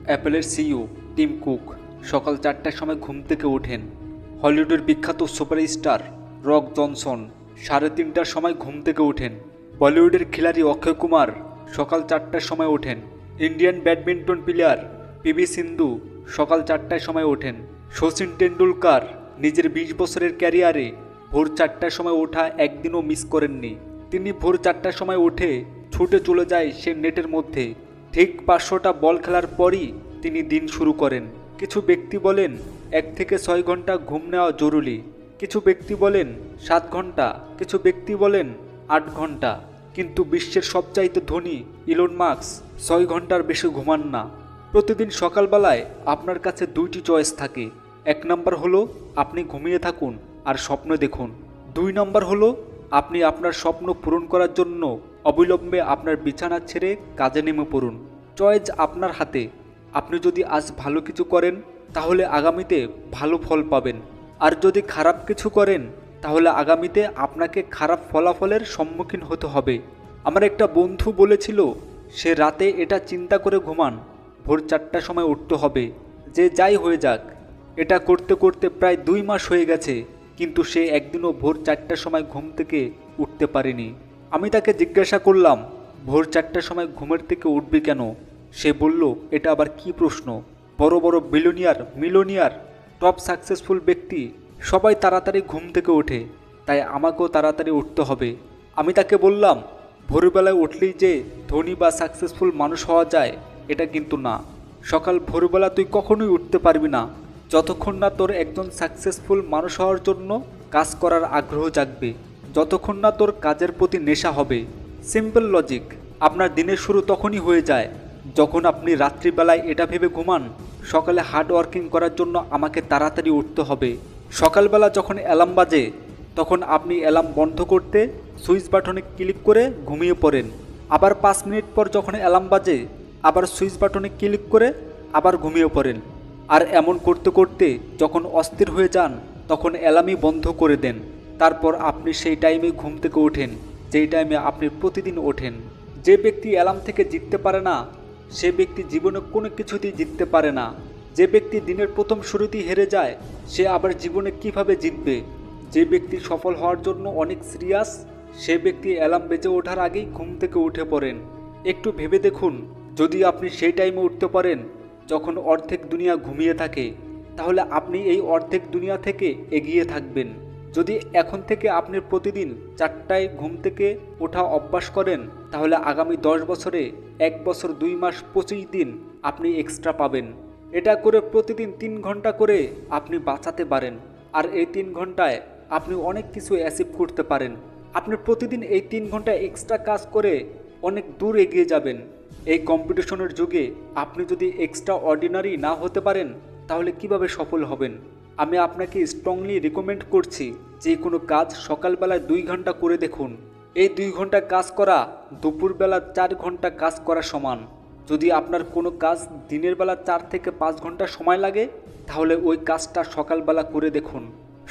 অ্যাপেলের CEO Tim Cook সকাল 4টার সময় ঘুম থেকে ওঠেন। হলিউডের বিখ্যাত সুপারস্টার রক জনসন 3:30টার সময় ঘুম থেকে ওঠেন। বলিউডের খিলাড়ি অক্ষয় কুমার সকাল 4টার সময় ওঠেন। ইন্ডিয়ান ব্যাডমিন্টন প্লেয়ার পিভি সিন্ধু সকাল 4টার সময় ওঠেন। শচীন টেন্ডুলকার নিজের 20 বছরের ক্যারিয়ারে ভোর 4টার সময় ওঠা একদিনও মিস করেননি। তিনি ভোর 4টার সময় উঠে ছুটে চলে যায় সে নেটের মধ্যে। ঠিক 500টা বল খেলার পরই তিনি দিন শুরু করেন। কিছু ব্যক্তি বলেন 1 থেকে 6 ঘন্টা ঘুম নেওয়া জরুরি, কিছু ব্যক্তি বলেন 7 ঘন্টা, কিছু ব্যক্তি বলেন 8 ঘন্টা, কিন্তু বিশ্বের সবচাইতে ধনী ইলন মাস্ক 6 ঘন্টার বেশি ঘুমান না। প্রতিদিন সকালবেলায় আপনার কাছে 2টি চয়েস থাকে। 1 নম্বর হলো আপনি ঘুমিয়ে থাকুন আর স্বপ্ন দেখুন। 2 নম্বর হলো আপনি আপনার স্বপ্ন পূরণ করার জন্য অবিলম্বে আপনার বিছানা ছেড়ে কাজে নেমে পড়ুন। চয়েস আপনার হাতে। আপনি যদি আজ ভালো কিছু করেন তাহলে আগামীতে ভালো ফল পাবেন, আর যদি খারাপ কিছু করেন তাহলে আগামীতে আপনাকে খারাপ ফলাফলের সম্মুখীন হতে হবে। আমার একটা বন্ধু বলেছিল সে রাতে এটা চিন্তা করে ঘুমান ভোর 4টার সময় উঠতে হবে, যে যাই হয়ে যাক। এটা করতে করতে প্রায় 2 মাস হয়ে গেছে, কিন্তু সে একদিনও ভোর 4টার সময় ঘুম থেকে উঠতে পারেনি। আমি তাকে জিজ্ঞাসা করলাম, ভোর 4টার সময় ঘুমের থেকে উঠবি কেন? সে বলল, এটা আবার কি প্রশ্ন? বড় বড় বিলিয়নিয়ার, মিলিয়নিয়ার, টপ সাকসেসফুল ব্যক্তি সবাই তাড়াতাড়ি ঘুম থেকে ওঠে, তাই আমাকেও তাড়াতাড়ি উঠতে হবে। আমি তাকে বললাম, ভোরবেলায় উঠলেই যে ধনী বা সাকসেসফুল মানুষ হওয়া যায় এটা কিন্তু না। সকাল ভোরবেলা তুই কখনোই উঠতে পারবি না যতক্ষণ না তোর একজন সাকসেসফুল মানুষ হওয়ার জন্য কাজ করার আগ্রহ জাগবে, যতক্ষণ না তোর কাজের প্রতি নেশা হবে। Simple logic. আপনার দিনের শুরু তখনই হয়ে যায় যখন আপনি রাত্রিবেলায় এটা ভেবে ঘুমান, সকালে হার্ড ওয়ার্কিং করার জন্য আমাকে তাড়াতাড়ি উঠতে হবে। সকালবেলা যখন অ্যালার্ম বাজে তখন আপনি অ্যালার্ম বন্ধ করতে সুইচ বাটনে ক্লিক করে ঘুমিয়ে পড়েন। আবার 5 মিনিট পর যখন অ্যালার্ম বাজে আবার সুইচ বাটনে ক্লিক করে আবার ঘুমিয়ে পড়েন। আর এমন করতে করতে যখন অস্থির হয়ে যান তখন অ্যালার্মই বন্ধ করে দেন। তারপর আপনি সেই টাইমে ঘুম থেকে ওঠেন যেই টাইমে আপনি প্রতিদিন ওঠেন। যে ব্যক্তি অ্যালার্ম থেকে জিততে পারে না সে ব্যক্তি জীবনে কোনো কিছুতেই জিততে পারে না। যে ব্যক্তি দিনের প্রথম শুরুতেই হেরে যায় সে আবার জীবনে কিভাবে জিতবে? যে ব্যক্তি সফল হওয়ার জন্য অনেক সিরিয়াস সে ব্যক্তি অ্যালার্ম বেজে ওঠার আগেই ঘুম থেকে উঠে পড়েন। একটু ভেবে দেখুন, যদি আপনি সেই টাইমে উঠতে পারেন যখন অর্ধেক দুনিয়া ঘুমিয়ে থাকে, তাহলে আপনি এই অর্ধেক দুনিয়া থেকে এগিয়ে থাকবেন। যদি এখন থেকে আপনি প্রতিদিন 4টায় ঘুম থেকে ওঠা অভ্যাস করেন তাহলে আগামী 10 বছরে 1 বছর 2 মাস 25 দিন আপনি এক্সট্রা পাবেন। এটা করে প্রতিদিন 3 ঘন্টা করে আপনি বাঁচাতে পারেন, আর এই 3 ঘন্টায় আপনি অনেক কিছু অ্যাচিভ করতে পারেন। আপনি প্রতিদিন এই 3 ঘন্টা এক্সট্রা কাজ করে অনেক দূর এগিয়ে যাবেন। এই কম্পিটিশনের যুগে আপনি যদি এক্সট্রা অর্ডিনারি না হতে পারেন তাহলে কিভাবে সফল হবেন? আমি আপনাকে স্ট্রংলি রিকমেন্ড করছি যে কোনো কাজ সকালবেলায় 2 ঘন্টা করে দেখুন। এই 2 ঘন্টা কাজ করা দুপুরবেলা 4 ঘন্টা কাজ করা সমান। যদি আপনার কোনো কাজ দিনের বেলা 4 থেকে 5 ঘন্টা সময় লাগে তাহলে ওই কাজটা সকালবেলা করে দেখুন।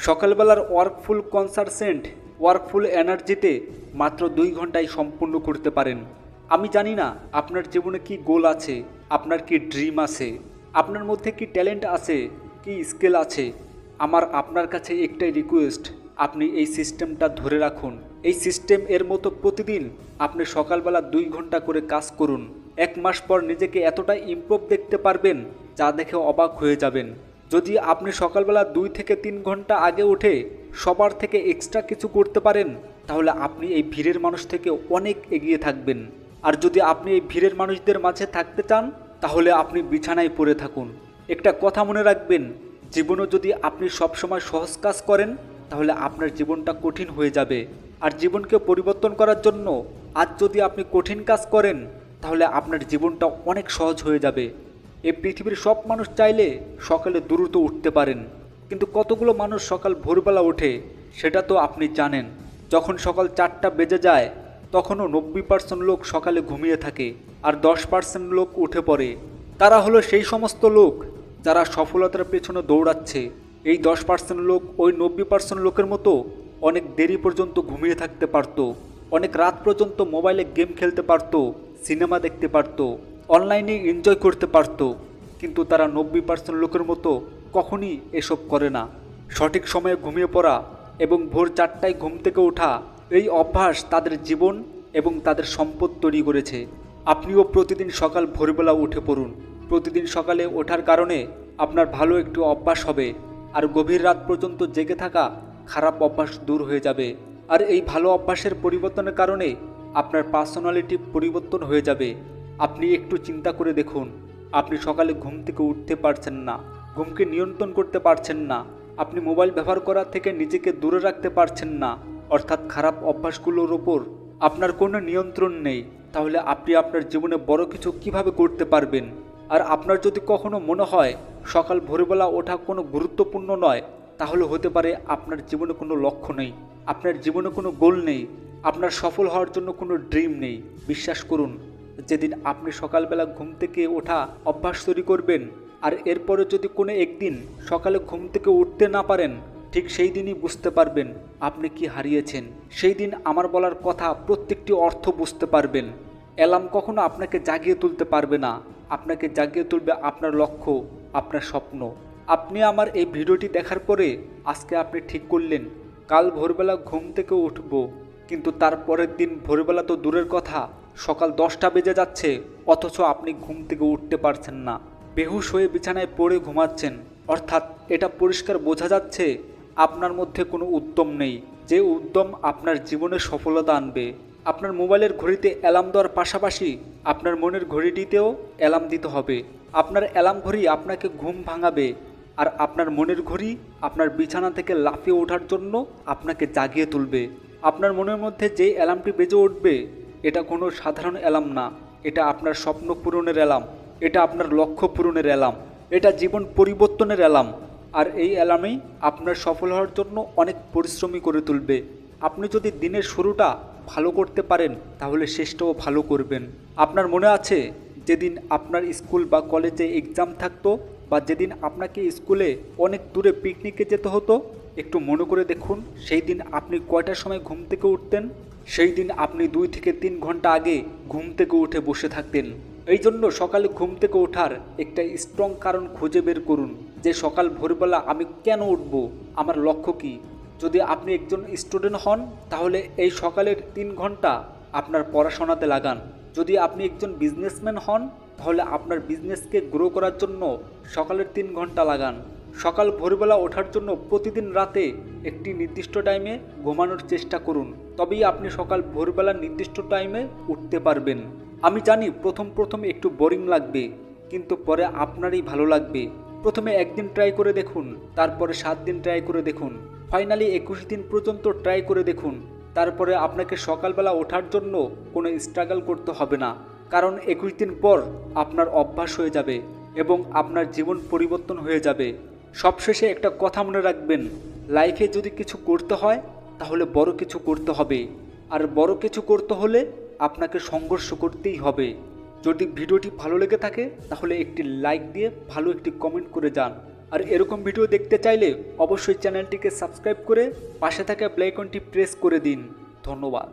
সকালবেলার ওয়ার্কফুল কনসানট্রেট, ওয়ার্কফুল এনার্জিতে মাত্র 2 ঘন্টায় সম্পূর্ণ করতে পারেন। আমি জানি না আপনার জীবনে কি গোল আছে, আপনার কি ড্রিম আছে, আপনার মধ্যে কি ট্যালেন্ট আছে, কি স্কিল আছে। আমার আপনার কাছে একটাই রিকোয়েস্ট, আপনি এই সিস্টেমটা ধরে রাখুন। এই সিস্টেম এর মতো প্রতিদিন আপনি সকালবেলা 2 ঘন্টা করে কাজ করুন। 1 মাস পর নিজেকে এতটা ইমপ্রুভ দেখতে পারবেন যা দেখে অবাক হয়ে যাবেন। যদি আপনি সকালবেলা 2 থেকে 3 ঘন্টা আগে উঠে সবার থেকে এক্সট্রা কিছু করতে পারেন তাহলে আপনি এই ভিড়ের মানুষ থেকে অনেক এগিয়ে থাকবেন। আর যদি আপনি এই ভিড়ের মানুষদের মাঝে থাকতে চান তাহলে আপনি বিছানায় পড়ে থাকুন। একটা কথা মনে রাখবেন, জীবনে যদি আপনি সবসময় সহজ কাজ করেন তাহলে আপনার জীবনটা কঠিন হয়ে যাবে। আর জীবনকে পরিবর্তন করার জন্য আজ যদি আপনি কঠিন কাজ করেন তাহলে আপনার জীবনটা অনেক সহজ হয়ে যাবে। এই পৃথিবীর সব মানুষ চাইলে সকালে দ্রুত উঠতে পারেন, কিন্তু কতগুলো মানুষ সকাল ভোরবেলা ওঠে সেটা তো আপনি জানেন। যখন সকাল 4টা বেজে যায় তখনও 90% লোক সকালে ঘুমিয়ে থাকে আর 10% লোক উঠে পড়ে। তারা হলো সেই সমস্ত লোক যারা সফলতার পেছনে দৌড়াচ্ছে। এই 10% লোক ওই 90% লোকের মতো অনেক দেরি পর্যন্ত ঘুমিয়ে থাকতে পারতো, অনেক রাত পর্যন্ত মোবাইলে গেম খেলতে পারতো, সিনেমা দেখতে পারতো, অনলাইনে এনজয় করতে পারতো, কিন্তু তারা 90% লোকের মতো কখনই এসব করে না। সঠিক সময়ে ঘুমিয়ে পড়া এবং ভোর 4টায় ঘুম থেকে ওঠা, এই অভ্যাস তাদের জীবন এবং তাদের সম্পদ তৈরি করেছে। আপনিও প্রতিদিন সকাল ভোরবেলা উঠে পড়ুন। প্রতিদিন সকালে ওঠার কারণে আপনার ভালো একটু অভ্যাস হবে, আর গভীর রাত পর্যন্ত জেগে থাকা খারাপ অভ্যাস দূর হয়ে যাবে। আর এই ভালো অভ্যাসের পরিবর্তনের কারণে আপনার পার্সোনালিটি পরিবর্তন হয়ে যাবে। আপনি একটু চিন্তা করে দেখুন, আপনি সকালে ঘুম থেকে উঠতে পারছেন না, ঘুমকে নিয়ন্ত্রণ করতে পারছেন না, আপনি মোবাইল ব্যবহার করা থেকে নিজেকে দূরে রাখতে পারছেন না, অর্থাৎ খারাপ অভ্যাসগুলোর ওপর আপনার কোনো নিয়ন্ত্রণ নেই। তাহলে আপনি আপনার জীবনে বড় কিছু কিভাবে করতে পারবেন? আর আপনার যদি কখনো মনে হয় সকাল ভোরবেলা ওঠা কোনো গুরুত্বপূর্ণ নয়, তাহলে হতে পারে আপনার জীবনে কোনো লক্ষ্য নেই, আপনার জীবনে কোনো গোল নেই, আপনার সফল হওয়ার জন্য কোনো ড্রিম নেই। বিশ্বাস করুন, যেদিন আপনি সকালবেলা ঘুম থেকে ওঠা অভ্যাস তৈরি করবেন, আর এরপরে যদি কোনো একদিন সকালে ঘুম থেকে উঠতে না পারেন, ঠিক সেই দিনই বুঝতে পারবেন আপনি কি হারিয়েছেন। সেই দিন আমার বলার কথা প্রত্যেকটি অর্থ বুঝতে পারবেন। অ্যালার্ম কখনো আপনাকে জাগিয়ে তুলতে পারবে না, আপনাকে জাগিয়ে তুলবে আপনার লক্ষ্য, আপনার স্বপ্ন। আপনি আমার এই ভিডিওটি দেখার পরে আজকে আপনি ঠিক করলেন কাল ভোরবেলা ঘুম থেকে উঠব, কিন্তু তার পরের দিন ভোরবেলা তো দূরের কথা, সকাল 10টা বেজে যাচ্ছে, অথচ আপনি ঘুম থেকে উঠতে পারছেন না, বেহুশ হয়ে বিছানায় পড়ে ঘুমাচ্ছেন। অর্থাৎ এটা পরিষ্কার বোঝা যাচ্ছে আপনার মধ্যে কোনো উদ্যম নেই, যে উদ্যম আপনার জীবনে সফলতা আনবে। আপনার মোবাইলের ঘড়িতে অ্যালার্ম দেওয়ার পাশাপাশি আপনার মনের ঘড়িটিতেও অ্যালার্ম দিতে হবে। আপনার অ্যালার্ম ঘড়ি আপনাকে ঘুম ভাঙাবে, আর আপনার মনের ঘড়ি আপনার বিছানা থেকে লাফিয়ে ওঠার জন্য আপনাকে জাগিয়ে তুলবে। আপনার মনের মধ্যে যে অ্যালার্মটি বেজে উঠবে, এটা কোনো সাধারণ অ্যালার্ম না, এটা আপনার স্বপ্ন পূরণের অ্যালার্ম, এটা আপনার লক্ষ্য পূরণের অ্যালার্ম, এটা জীবন পরিবর্তনের অ্যালার্ম। আর এই অ্যালার্মেই আপনার সফল হওয়ার জন্য অনেক পরিশ্রমী করে তুলবে। আপনি যদি দিনের শুরুটা ভালো করতে পারেন, তাহলে শেষটাও ভালো করবেন। আপনার মনে আছে যেদিন আপনার স্কুল বা কলেজে এক্সাম থাকতো, বা যেদিন আপনাকে স্কুলে অনেক দূরে পিকনিকে যেতে হতো? একটু মনে করে দেখুন, সেই দিন আপনি কয়টার সময় ঘুম থেকে উঠতেন? সেই দিন আপনি 2 থেকে 3 ঘন্টা আগে ঘুম থেকে উঠে বসে থাকতেন। এই জন্য সকালে ঘুম থেকে ওঠার একটা স্ট্রং কারণ খুঁজে বের করুন, যে সকাল ভোরবেলা আমি কেন উঠব, আমার লক্ষ্য কী। যদি আপনি একজন স্টুডেন্ট হন, তাহলে এই সকালের 3 ঘন্টা আপনার পড়াশোনাতে লাগান। যদি আপনি একজন বিজনেসম্যান হন, তাহলে আপনার বিজনেসকে গ্রো করার জন্য সকালের 3 ঘন্টা লাগান। সকাল ভোরবেলা ওঠার জন্য প্রতিদিন রাতে একটি নির্দিষ্ট টাইমে ঘুমানোর চেষ্টা করুন, তবেই আপনি সকাল ভোরবেলা নির্দিষ্ট টাইমে উঠতে পারবেন। আমি জানি প্রথম একটু বোরিং লাগবে, কিন্তু পরে আপনারই ভালো লাগবে। প্রথমে 1 দিন ট্রাই করে দেখুন, তারপরে 7 দিন ট্রাই করে দেখুন, ফাইনালি 21 দিন পর্যন্ত ট্রাই করে দেখুন। তারপরে আপনাকে সকালবেলা ওঠার জন্য কোনো স্ট্রাগল করতে হবে না, কারণ 21 দিন পর আপনার অভ্যাস হয়ে যাবে এবং আপনার জীবন পরিবর্তন হয়ে যাবে। সবশেষে একটা কথা মনে রাখবেন, লাইফে যদি কিছু করতে হয়, তাহলে বড় কিছু করতে হবে, আর বড় কিছু করতে হলে আপনাকে সংঘর্ষ করতেই হবে। যদি ভিডিওটি ভালো লেগে থাকে, তাহলে একটি লাইক দিয়ে ভালো একটি কমেন্ট করে যান। আর এরকম ভিডিও দেখতে চাইলে অবশ্যই চ্যানেলটিকে সাবস্ক্রাইব করে পাশে থাকা বেল আইকনটি প্রেস করে দিন। ধন্যবাদ।